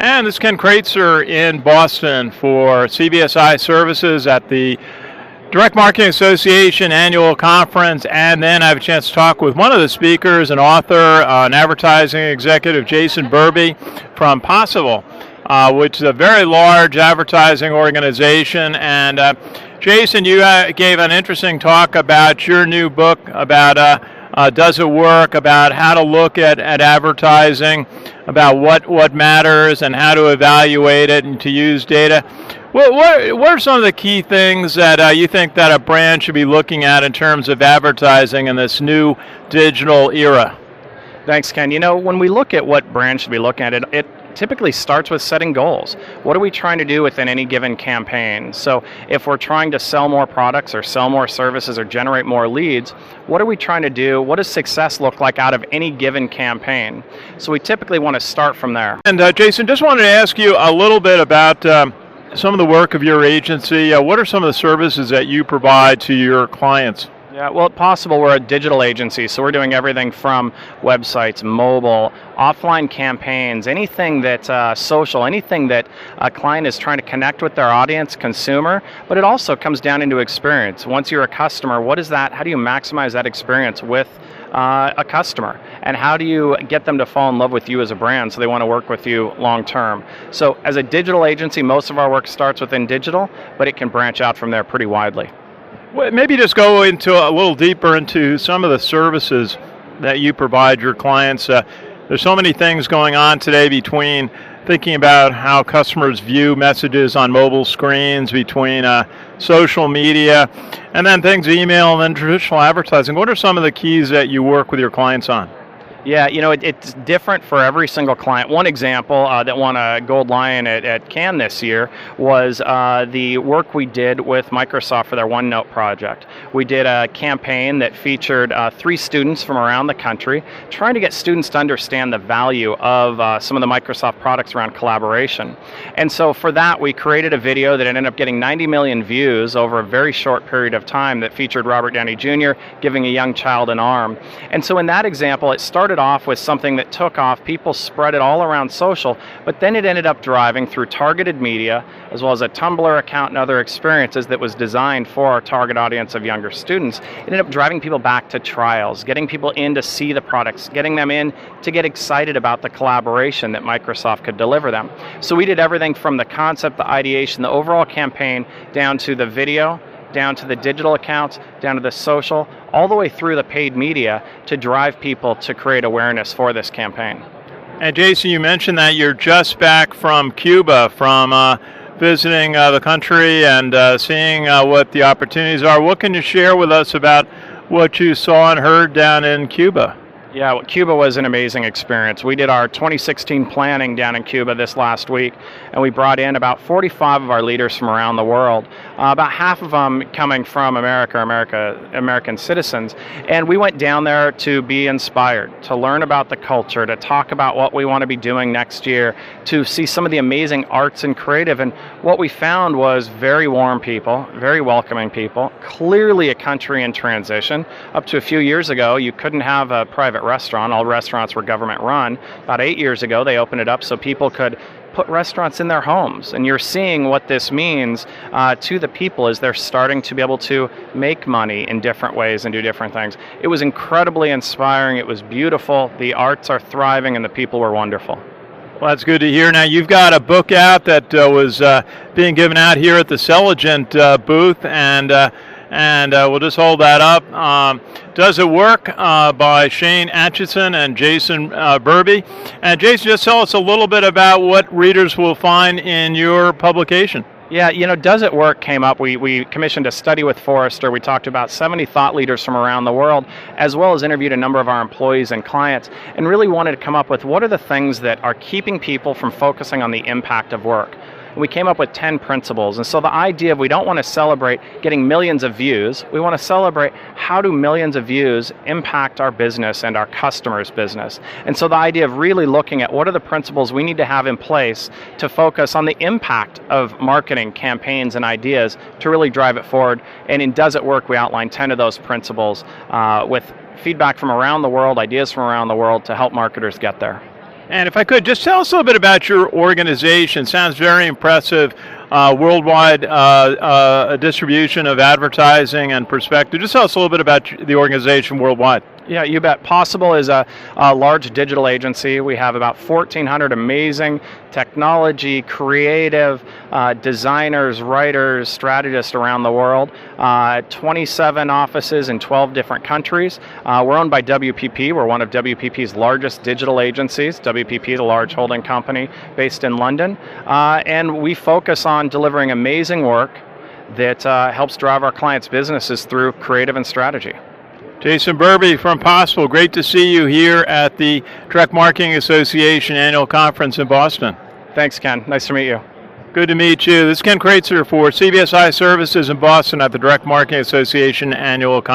And this is Ken Kreitzer in Boston for CBSI Services at the Direct Marketing Association annual conference, and then I have a chance to talk with one of the speakers, an author, an advertising executive, Jason Burby from Possible, which is a very large advertising organization. And Jason, you gave an interesting talk about your new book about Does It Work, about how to look at advertising, about what matters and how to evaluate it and to use data. What are some of the key things that you think that a brand should be looking at in terms of advertising in this new digital era? Thanks, Ken. You know, when we look at what brands should be looking at, it typically starts with setting goals. What are we trying to do within any given campaign? So if we're trying to sell more products or sell more services or generate more leads, what are we trying to do? What does success look like out of any given campaign? So we typically want to start from there. And Jason, just wanted to ask you a little bit about some of the work of your agency. What are some of the services that you provide to your clients? Yeah, well, at Possible, we're a digital agency, so we're doing everything from websites, mobile, offline campaigns, anything that social, anything that a client is trying to connect with their audience, consumer, but it also comes down into experience. Once you're a customer, what is that? How do you maximize that experience with a customer? And how do you get them to fall in love with you as a brand so they want to work with you long term? So as a digital agency, most of our work starts within digital, but it can branch out from there pretty widely. Well, maybe just go into a little deeper into some of the services that you provide your clients. There's so many things going on today between thinking about how customers view messages on mobile screens, between social media, and then things email and then traditional advertising. What are some of the keys that you work with your clients on? Yeah, you know, it's different for every single client. One example that won a Gold Lion at Cannes this year was the work we did with Microsoft for their OneNote project. We did a campaign that featured 3 students from around the country, trying to get students to understand the value of some of the Microsoft products around collaboration. And so for that, we created a video that ended up getting 90 million views over a very short period of time that featured Robert Downey Jr. giving a young child an arm. And so in that example, it started off with something that took off. People spread it all around social, but then it ended up driving through targeted media as well as a Tumblr account and other experiences that was designed for our target audience of younger students. It ended up driving people back to trials, getting people in to see the products, getting them in to get excited about the collaboration that Microsoft could deliver them. So we did everything from the concept, the ideation, the overall campaign, down to the video, down to the digital accounts, down to the social, all the way through the paid media to drive people to create awareness for this campaign. And Jason, you mentioned that you're just back from Cuba, from visiting the country and seeing what the opportunities are. What can you share with us about what you saw and heard down in Cuba? Yeah, well, Cuba was an amazing experience. We did our 2016 planning down in Cuba this last week, and we brought in about 45 of our leaders from around the world, about half of them coming from American citizens. And we went down there to be inspired, to learn about the culture, to talk about what we want to be doing next year, to see some of the amazing arts and creative. And what we found was very warm people, very welcoming people, clearly a country in transition. Up to a few years ago, you couldn't have a private restaurant. All restaurants were government run. About 8 years ago, they opened it up so people could put restaurants in their homes. And you're seeing what this means to the people as they're starting to be able to make money in different ways and do different things. It was incredibly inspiring. It was beautiful. The arts are thriving and the people were wonderful. Well, that's good to hear. Now, you've got a book out that was being given out here at the Celigent booth, and we'll just hold that up. Does It Work by Shane Atchison and Jason Burby. And Jason, just tell us a little bit about what readers will find in your publication. Yeah, you know, Does It Work came up. We commissioned a study with Forrester. We talked to about 70 thought leaders from around the world, as well as interviewed a number of our employees and clients, and really wanted to come up with what are the things that are keeping people from focusing on the impact of work. We came up with 10 principles. And so the idea of we don't want to celebrate getting millions of views, we want to celebrate how do millions of views impact our business and our customers' business. And so the idea of really looking at what are the principles we need to have in place to focus on the impact of marketing campaigns and ideas to really drive it forward. And in Does It Work, we outline 10 of those principles with feedback from around the world, ideas from around the world to help marketers get there. And if I could, just tell us a little bit about your organization. Sounds very impressive. Worldwide distribution of advertising and perspective. Just tell us a little bit about the organization worldwide. Yeah, you bet. Possible is a large digital agency. We have about 1,400 amazing technology, creative designers, writers, strategists around the world. 27 offices in 12 different countries. We're owned by WPP. We're one of WPP's largest digital agencies. WPP is a large holding company based in London. And we focus on delivering amazing work that helps drive our clients' businesses through creative and strategy. Jason Burby from Possible, great to see you here at the Direct Marketing Association Annual Conference in Boston. Thanks, Ken. Nice to meet you. Good to meet you. This is Ken Kreitzer for CBSI Services in Boston at the Direct Marketing Association Annual Conference.